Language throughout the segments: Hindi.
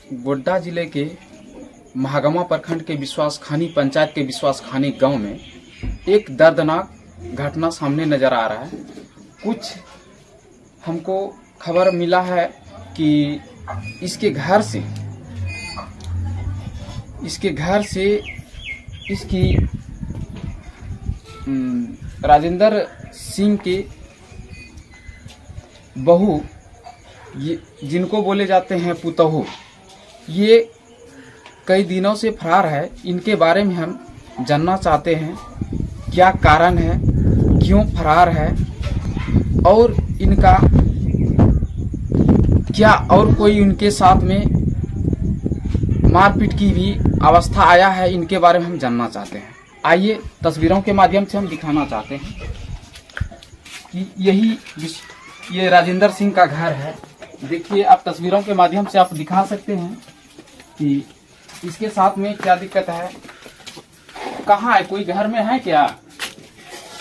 गोड्डा जिले के महागामा प्रखंड के विश्वासखानी पंचायत के विश्वासखानी गांव में एक दर्दनाक घटना सामने नजर आ रहा है। कुछ हमको खबर मिला है कि इसके घर से इसकी राजेंद्र सिंह की बहू, ये जिनको बोले जाते हैं पुतहू, ये कई दिनों से फरार है। इनके बारे में हम जानना चाहते हैं, क्या कारण है, क्यों फरार है और इनका क्या और कोई उनके साथ में मारपीट की भी अवस्था आया है, इनके बारे में हम जानना चाहते हैं। आइए तस्वीरों के माध्यम से हम दिखाना चाहते हैं कि ये राजेंद्र सिंह का घर है। देखिए, आप तस्वीरों के माध्यम से आप दिखा सकते हैं कि इसके साथ में क्या दिक्कत है। कहाँ है, कोई घर में है क्या?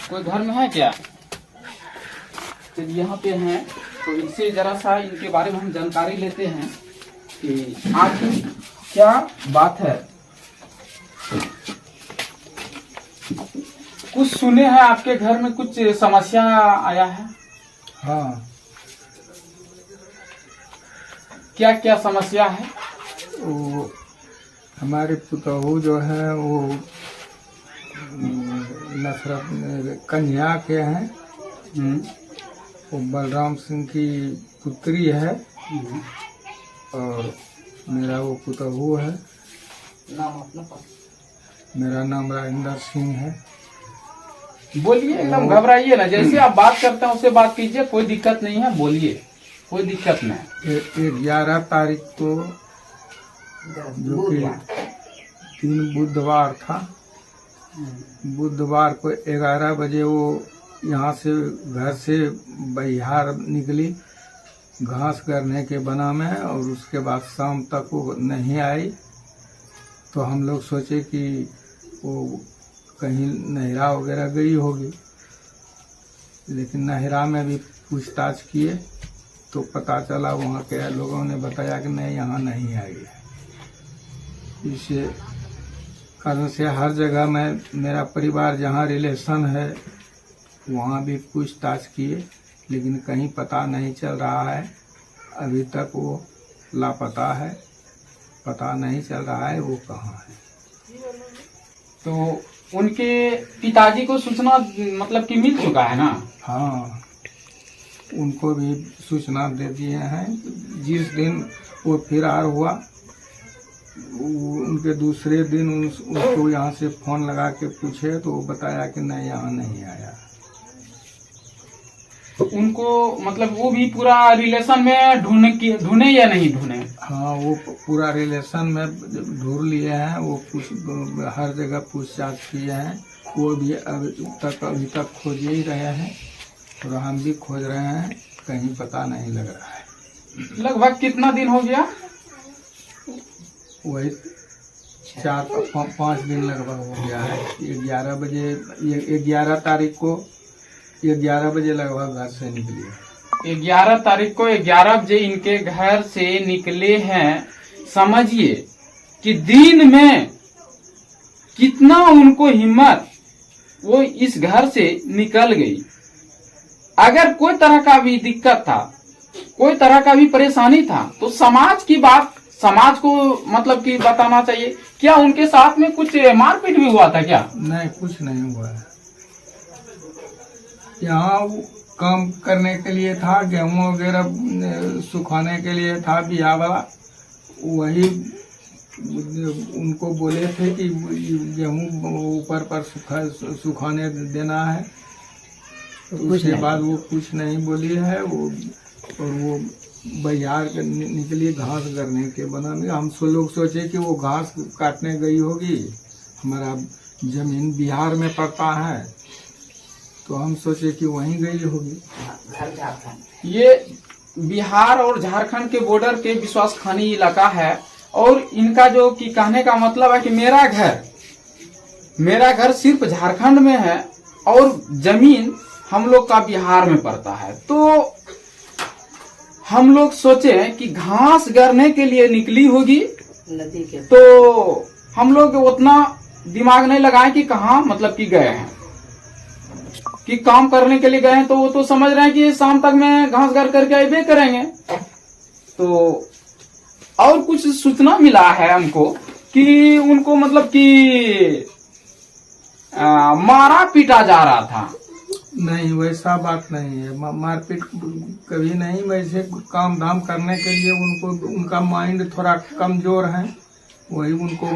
कोई घर में है क्या? चलिए यहाँ पे हैं, तो इनसे जरा सा इनके बारे में हम जानकारी लेते हैं कि आखिर क्या बात है। कुछ सुने हैं आपके घर में कुछ समस्या आया है? हाँ, क्या क्या समस्या है? वो हमारे पुतहू जो है वो नफरत कन्या के हैं। वो बलराम सिंह की पुत्री है और मेरा वो पुतहू है। नाम अपना? मेरा नाम राजेंद्र सिंह है। बोलिए, एकदम घबराइए ना, जैसे आप बात करते हैं उससे बात कीजिए, कोई दिक्कत नहीं है, बोलिए, कोई दिक्कत नहीं। 11 तारीख को, जो कि 3 बुधवार था, बुधवार को 11 बजे वो यहाँ से घर से बिहार निकली घास करने के बना में, और उसके बाद शाम तक वो नहीं आई। तो हम लोग सोचे कि वो कहीं नहरा वगैरह गई होगी, लेकिन नहरा में भी पूछताछ किए तो पता चला, वहाँ के लोगों ने बताया कि नहीं, यहाँ नहीं आई है। इस कारण से हर जगह में मेरा परिवार जहाँ रिलेशन है वहाँ भी पूछताछ किए, लेकिन कहीं पता नहीं चल रहा है। अभी तक वो लापता है, पता नहीं चल रहा है वो कहाँ है। तो उनके पिताजी को सूचना मतलब कि मिल चुका है ना? हाँ, उनको भी सूचना दे दिए हैं। जिस दिन वो फरार हुआ, उनके दूसरे दिन उसको यहाँ से फोन लगा के पूछे तो वो बताया कि नहीं, यहाँ नहीं आया। तो उनको मतलब वो भी पूरा रिलेशन में ढूंढे या नहीं ढूंढे? हाँ, वो पूरा रिलेशन में ढूंढ लिए हैं। वो हर जगह पूछताछ किए हैं। वो भी अभी तक खोज ही रहे हैं और हम भी खोज रहे हैं, कहीं पता नहीं लग रहा है। लगभग कितना दिन हो गया? वही 4-5 दिन लगभग हो गया है। 11 बजे, 11 तारीख को 11 बजे लगभग घर से निकली। 11 तारीख को 11 बजे इनके घर से निकले हैं। समझिए कि दिन में कितना उनको हिम्मत, वो इस घर से निकल गई। अगर कोई तरह का भी दिक्कत था, कोई तरह का भी परेशानी था, तो समाज की बात समाज को मतलब कि बताना चाहिए। क्या उनके साथ में कुछ मारपीट भी हुआ था क्या? नहीं, कुछ नहीं हुआ है। यहाँ काम करने के लिए था, गेहूं वगैरह सुखाने के लिए था बिया वाला। वही उनको बोले थे कि गेहूं ऊपर पर सुखाने देना है। उसके बाद वो कुछ नहीं बोली है। और वो बिहार निकली घास करने के बना में। हम लोग सोचे कि वो घास काटने गई होगी। हमारा जमीन बिहार में पड़ता है, तो हम सोचे कि वहीं गई होगी। ये बिहार और झारखंड के बॉर्डर के विश्वासखानी इलाका है। और इनका जो कि कहने का मतलब है कि मेरा घर सिर्फ झारखंड में है और जमीन हम लोग का बिहार में पड़ता है। तो हम लोग सोचे कि घास गरने के लिए निकली होगी, नदी के तो हम लोग उतना दिमाग नहीं लगाए कि कहाँ मतलब कि गए हैं, कि काम करने के लिए गए हैं। तो वो तो समझ रहे हैं कि शाम तक में घास गर करके अबे करेंगे। तो और कुछ सूचना मिला है हमको कि उनको मतलब कि मारा पीटा जा रहा था। नहीं, वैसा बात नहीं है। मारपीट कभी नहीं। वैसे काम धाम करने के लिए उनको, उनका माइंड थोड़ा कमजोर है, वही उनको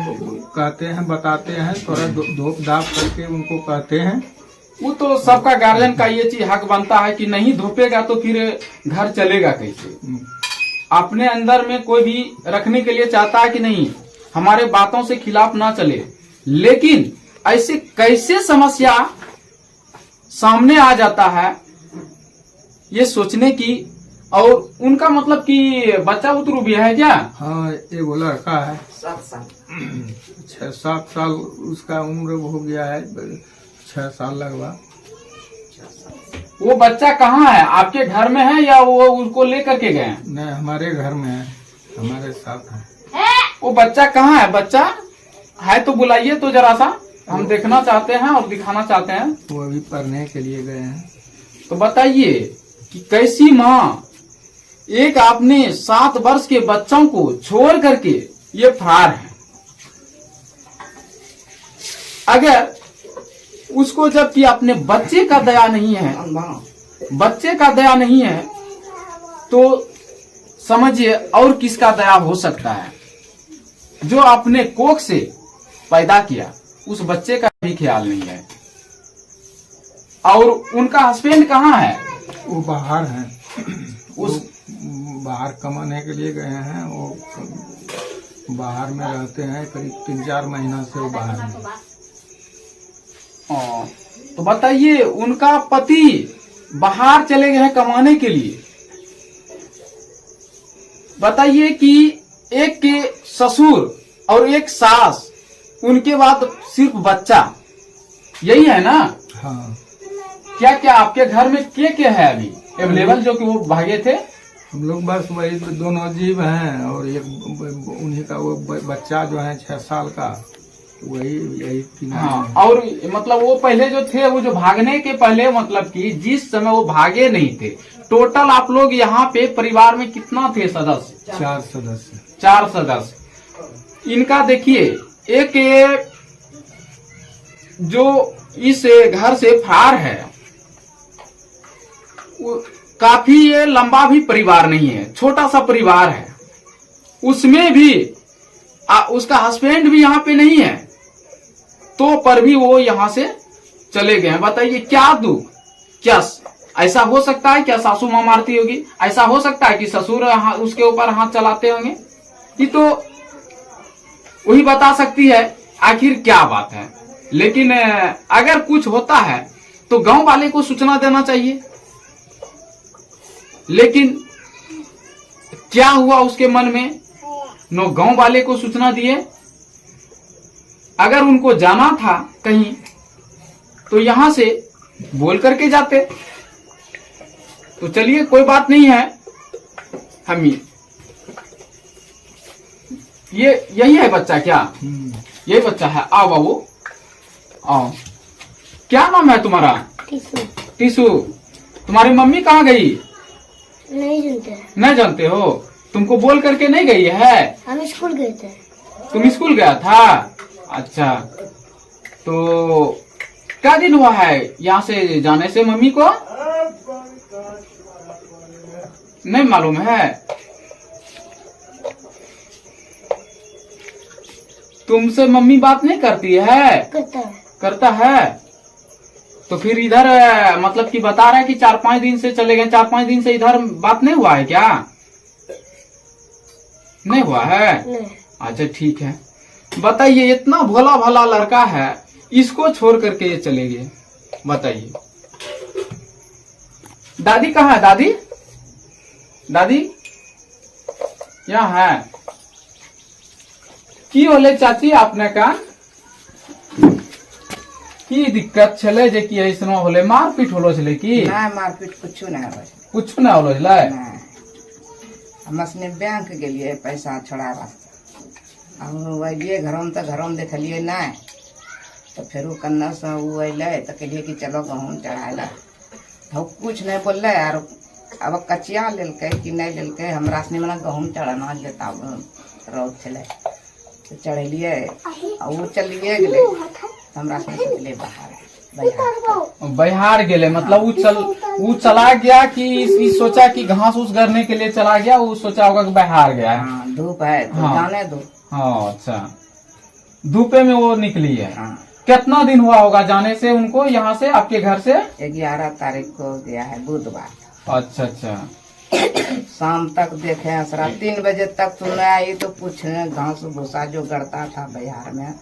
कहते हैं, बताते हैं, थोड़ा धोप धाप करके उनको कहते हैं। वो तो सबका गार्जियन का ये चीज हक बनता है कि नहीं धोपेगा तो फिर घर चलेगा कैसे। अपने अंदर में कोई भी रखने के लिए चाहता है कि नहीं हमारे बातों से खिलाफ ना चले, लेकिन ऐसे कैसे समस्या सामने आ जाता है ये सोचने की। और उनका मतलब कि बच्चा उतरू भी है क्या? हाँ, एक वो लड़का है, 7 साल 6-7 साल उसका उम्र हो गया है, 6 साल लगभग। वो बच्चा कहाँ है? आपके घर में है या वो उसको लेकर के गए हैं? नहीं, हमारे घर में है, हमारे साथ है। वो बच्चा कहाँ है? बच्चा है तो बुलाइए तो जरा सा, हम देखना चाहते हैं और दिखाना चाहते हैं। वो अभी पढ़ने के लिए गए हैं। तो बताइए कि कैसी माँ, एक आपने 7 वर्ष के बच्चों को छोड़ करके ये फरार है। अगर उसको जबकि अपने बच्चे का दया नहीं है, बच्चे का दया नहीं है, तो समझिए और किसका दया हो सकता है? जो अपने कोख से पैदा किया उस बच्चे का भी ख्याल नहीं है। और उनका हस्बैंड कहाँ है? वो बाहर हैं, उस बाहर कमाने के लिए गए हैं। वो बाहर में रहते हैं, करीब 3-4 महीना से वो बाहर में। तो बताइए उनका पति बाहर चले गए हैं कमाने के लिए। बताइए कि एक के ससुर और एक सास, उनके बाद सिर्फ बच्चा, यही है ना? हाँ। क्या क्या आपके घर में क्या है अभी अवेलेबल जो कि वो भागे थे? हम लोग बस वही 2 जीव हैं और एक उन्हीं का वो बच्चा जो है 6 साल का, वही यही 3। हाँ, और मतलब वो पहले जो थे, वो जो भागने के पहले मतलब कि जिस समय वो भागे नहीं थे, टोटल आप लोग यहाँ पे परिवार में कितना थे सदस्य? 4 सदस्य। 4 सदस्य। इनका देखिए, एक जो इस घर से फरार है, काफी ये लंबा भी परिवार नहीं है, छोटा सा परिवार है। उसमें भी उसका हस्बैंड भी यहाँ पे नहीं है, तो पर भी वो यहाँ से चले गए हैं। बताइए क्या दुख, क्या ऐसा हो सकता है? क्या सासू माँ मारती होगी? ऐसा हो सकता है कि ससुर उसके ऊपर हाथ चलाते होंगे? ये तो वही बता सकती है आखिर क्या बात है। लेकिन अगर कुछ होता है तो गांव वाले को सूचना देना चाहिए। लेकिन क्या हुआ उसके मन में? नो गांव वाले को सूचना दिए। अगर उनको जाना था कहीं तो यहां से बोल करके जाते। तो चलिए कोई बात नहीं है, हम ये यही है बच्चा क्या? ये बच्चा है। आओ बाबू आओ। क्या नाम है तुम्हारा? टीसू। टीसू। तुम्हारी मम्मी कहाँ गई? नहीं जानते। नहीं जानते हो? तुमको बोल करके नहीं गई है? हम स्कूल गए थे। तुम स्कूल गया था? अच्छा, तो क्या दिन हुआ है यहाँ से जाने से मम्मी को? नहीं मालूम है? तुमसे मम्मी बात नहीं करती है? करता है। करता है। तो फिर इधर मतलब कि बता रहा है कि 4-5 दिन से चले गए। 4-5 दिन से इधर बात नहीं हुआ है क्या? नहीं हुआ है? नहीं। अच्छा ठीक है। बताइए इतना भोला भाला लड़का है, इसको छोड़ करके ये चले गए। बताइए दादी कहाँ है? दादी दादी यहाँ है की होले चाची आपने का की दिक्कत छले जे कि ऐसनो होले? मारपीट होलो छले की? ना मारपीट कुछ ना हो। कुछ ना होलो छले? हम असने बैंक गेलिए पैसा छोड़ावा हम अलिए घर में तो घर में देखलिए नहीं तो फिर कन्ना से वो अल तो कहलिए कि चलो गहूँ चढ़ाए ला तो कुछ नहीं बोल यार अब कचिया लेलकै कि नहीं लेलकै हमरा से मना गहूँ चढ़ाना लेता रौद छे तो चढ़ेलिए और वो चलिए गए हमरा से निकले बाहर बिहार गेले मतलब वो चला गया कि इस सोचा कि घास उस करने के लिए चला गया, वो सोचा होगा कि बिहार गया है। हाँ, धूप है तो हाँ। जाने दो। हाँ अच्छा, धूपे में वो निकली है। हाँ। कितना दिन हुआ होगा जाने से उनको यहाँ से, आपके घर से? 11 तारीख को गया है बुधवार। अच्छा अच्छा। शाम तक देखे असरा 3 बजे तक तो नहीं आई तो पूछने घास भूसा जो गड़ता था बिहार में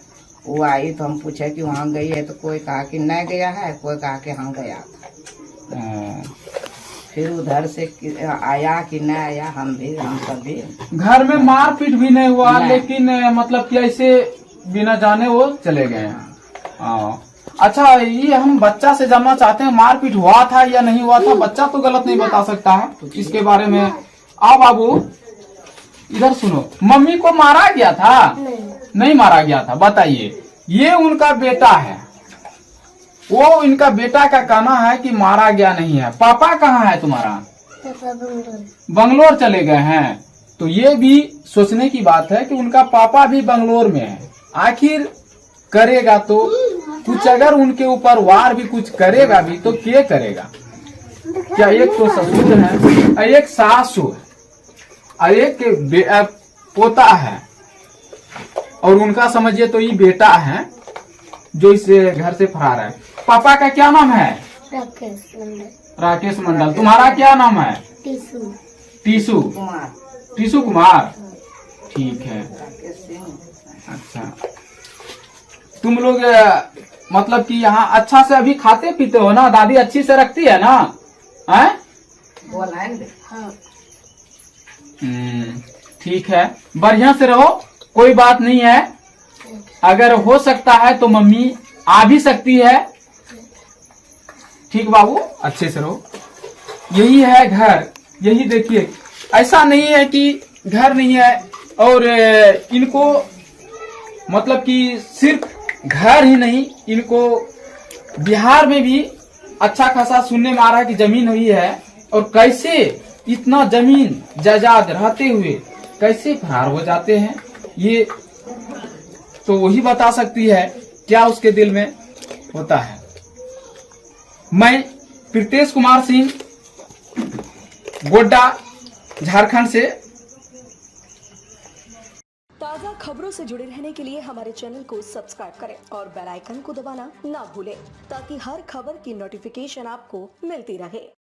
वो आई तो हम पूछे कि वहाँ गई है तो कोई कहा कि नहीं गया है, कोई कहा कि हाँ गया था। फिर उधर से आया कि नहीं आया हम सभी घर में मारपीट भी नहीं हुआ नहीं। लेकिन मतलब कि ऐसे बिना जाने वो चले गए हैं। अच्छा, ये हम बच्चा से जानना चाहते हैं मारपीट हुआ था या नहीं हुआ था? बच्चा तो गलत नहीं बता सकता है इसके बारे में। आओ बाबू इधर सुनो, मम्मी को मारा गया था? नहीं मारा गया था। बताइए, ये उनका बेटा है, वो इनका बेटा का कहना है कि मारा गया नहीं है। पापा कहाँ है तुम्हारा? बंगलोर चले गए हैं। तो ये भी सोचने की बात है कि उनका पापा भी बंगलोर में है। आखिर करेगा तो कुछ, अगर उनके ऊपर वार भी कुछ करेगा भी तो क्या करेगा? क्या एक तो ससुर है, एक सासू है, और एक पोता है, और उनका समझिए तो ये बेटा है जो इस घर से फरार है। पापा का क्या नाम है? राकेश मंडल। तुम्हारा क्या नाम है? टीसू कुमार। टीसू कुमार, ठीक है। अच्छा, तुम लोग मतलब कि यहाँ अच्छा से अभी खाते पीते हो ना? दादी अच्छी से रखती है ना? हैं? ठीक है, बढ़िया से रहो, कोई बात नहीं है। अगर हो सकता है तो मम्मी आ भी सकती है। ठीक बाबू, अच्छे से रहो। यही है घर, यही देखिए, ऐसा नहीं है कि घर नहीं है। और इनको मतलब कि सिर्फ घर ही नहीं, इनको बिहार में भी अच्छा खासा सुनने में आ रहा है कि जमीन हुई है। और कैसे इतना जमीन जायदाद रहते हुए कैसे फरार हो जाते हैं, ये तो वही बता सकती है क्या उसके दिल में होता है। मैं प्रीतेश कुमार सिंह, गोड्डा, झारखंड से। ताज़ा खबरों से जुड़े रहने के लिए हमारे चैनल को सब्सक्राइब करें और बेल आइकन को दबाना ना भूलें ताकि हर खबर की नोटिफिकेशन आपको मिलती रहे।